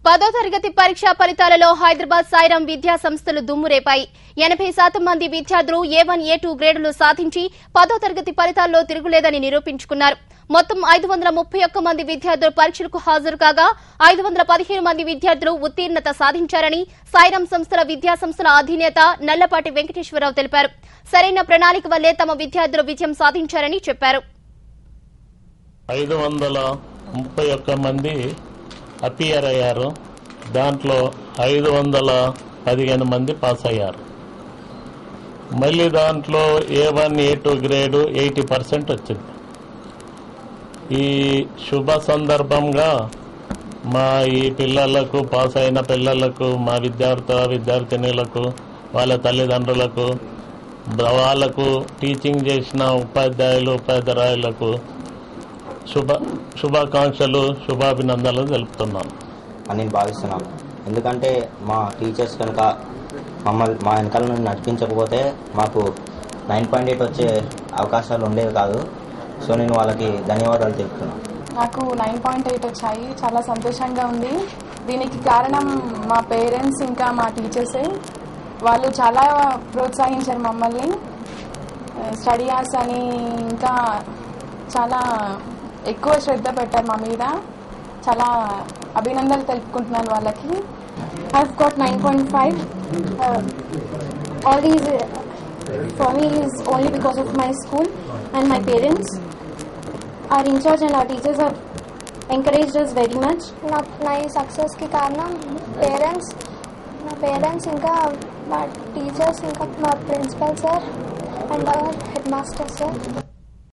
10వ తరగతి పరీక్షా ఫలితాలలో హైదరాబాద్ సాయిరాం విద్యా సంస్థలు దుమ్మురేపాయి. 80% మంది విద్యార్థులు A1, A2 గ్రేడులు సాధించి 10వ తరగతి ఫలితాల్లో తిరుగులేదని నిరూపించుకున్నారు. మొత్తం 531 మంది విద్యార్థులు పరీక్షలకు హాజరు కాగా 515 మంది విద్యార్థులు ఉత్తీర్ణత సాధించారని సాయిరాం సంస్థల విద్యా సంస్థల అధినేత నల్లపాటి వెంకటేశ్వరరావు తెలిపారు. సరైన ప్రణాళిక వల్లే తమ విద్యార్థులు విజయం సాధించారని చెప్పారు. 531 మంది అపియర్ అయ్యారు. దాంట్లో 515 మంది పాస్ అయ్యారు. మళ్ళీ దాంట్లో A1, A2 గ్రేడు 80% వచ్చింది. ఈ శుభ సందర్భంగా మా ఈ పిల్లలకు, పాస్ అయిన పిల్లలకు, మా విద్యార్థినులకు, వాళ్ళ తల్లిదండ్రులకు, వాళ్ళకు టీచింగ్ చేసిన ఉపాధ్యాయులు, ఉపాధ్యాయులకు శుభాకాంక్షలు, శుభాభినందనలు తెలుపుతున్నాను అని నేను భావిస్తున్నాను. ఎందుకంటే మా టీచర్స్ కనుక మా వెనకాల నుండి నడిపించకపోతే మాకు 9.8 వచ్చే అవకాశాలు ఉండేవి కాదు. సో నేను వాళ్ళకి ధన్యవాదాలు తెలుపుతున్నాను. నాకు 9.8 వచ్చాయి. చాలా సంతోషంగా ఉంది. దీనికి కారణం మా పేరెంట్స్ ఇంకా మా టీచర్సే. వాళ్ళు చాలా ప్రోత్సహించారు మమ్మల్ని. స్టడీ అవర్స్ అని ఇంకా చాలా ఎక్కువ శ్రద్ధ పెట్టారు మా మీద. చాలా అభినందనలు తెలుపుకుంటున్నాను వాళ్ళకి. I've got 9.5. All these for me is only because of my school and my parents. Our in charge and our teachers have encouraged us very much. నా ఈ సక్సెస్ కి కారణం నా పేరెంట్స్ ఇంకా మా టీచర్స్ ఇంకా మా principal sir and our head master sir.